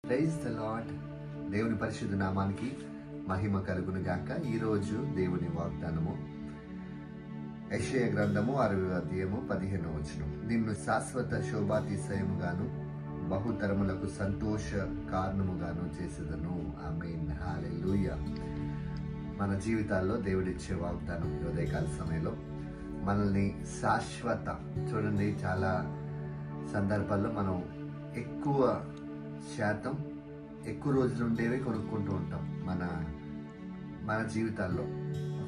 Praise the lord. దేవుని పరిశుద్ధ నామానికి మహిమ కలుగును గాక. ఈరోజు దేవుని వాగ్దానము యెషయా గ్రంథము 60వ అధ్యాయము 15వ వచనం. నిన్ను శాశ్వత శోభాతిశయముగాను బహుతరములకు సంతోష కారణముగాను చేసేదను. ఆమేన్, హల్లెలూయా. మన జీవితాల్లో దేవుడిచ్చే వాగ్దానం ఈ ఉదయకాల సమయంలో మనల్ని శాశ్వత, చూడండి, చాలా సందర్భాల్లో మనం ఎక్కువ శాతం ఎక్కువ రోజులు ఉండేవి కొనుక్కుంటూ ఉంటాం. మన జీవితాల్లో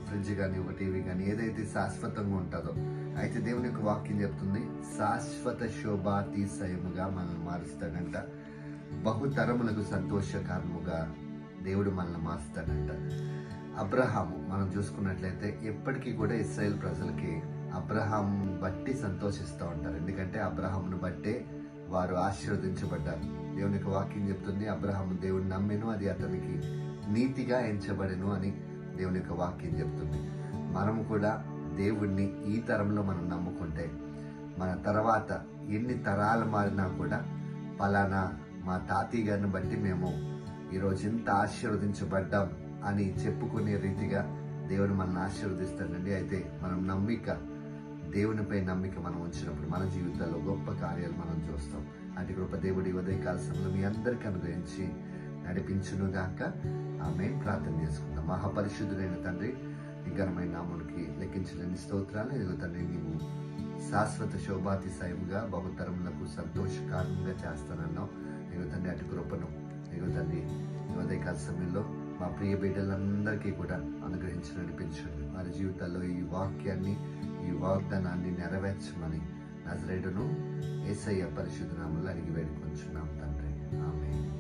ఫ్రిడ్జ్ కానీ ఒక టీవీ కానీ ఏదైతే శాశ్వతంగా ఉంటుందో, అయితే దేవుని యొక్క వాక్యం చెప్తుంది శాశ్వత శోభాతిశయముగా మనల్ని మారుస్తాడంట. బహుతరములకు సంతోష కారణముగా దేవుడు మనల్ని మారుస్తాడంట. అబ్రహాము మనం చూసుకున్నట్లయితే ఎప్పటికీ కూడా ఇశ్రాయేల్ ప్రజలకి అబ్రహాం బట్టి సంతోషిస్తూ ఉంటారు. ఎందుకంటే అబ్రహామును బట్టే వారు ఆశీర్వదించబడ్డారు. దేవుని యొక్క వాక్యం చెప్తుంది అబ్రహాము దేవుని నమ్మెను, అది అతనికి నీతిగా ఎంచబడెను అని దేవుని యొక్క వాక్యం చెప్తుంది. మనము కూడా దేవుణ్ణి ఈ తరంలో మనం నమ్ముకుంటే మన తర్వాత ఎన్ని తరాలు మారినా కూడా పలానా మా తాతయ్య గారిని బట్టి మేము ఈరోజు ఇంత ఆశీర్వదించబడ్డాం అని చెప్పుకునే రీతిగా దేవుడు మనల్ని ఆశీర్వదిస్తాడండి. అయితే మనం దేవునిపై నమ్మిక మనం ఉంచినప్పుడు మన జీవితాల్లో గొప్ప కార్యాలు మనం చూస్తాం. అటు కృప దేవుడి ఉదయకాల సమయంలో మీ అందరికీ అనుగ్రహించి నడిపించునుగాక. ఆమేన్. ప్రార్థన చేసుకుందాం. మహాపరిశుద్ధుడైన తండ్రి, ఈ ఘనమైన నామమునికి లెక్కించలేని స్తోత్రాలు. ఇదిగో తండ్రి, నీవు శాశ్వత శోభాతిశయముగా బహుతరములకు సంతోషకారణంగా చేస్తానన్నావు. ఇదిగో తండ్రి, అటు కృపను ఇదిగో తండ్రి ఈ ఉదయకాల సమయంలో మా ప్రియ బిడ్డలందరికీ కూడా అనుగ్రహించి నడిపించండి. వారి జీవితాల్లో ఈ వాక్యాన్ని, ఈ వాగ్దానాన్ని నెరవేర్చమని నజరేయుడును యేసయ్య పరిశుద్ధ నామములో అడిగి వేడుకొంచున్నాం తండ్రి. ఆమేన్.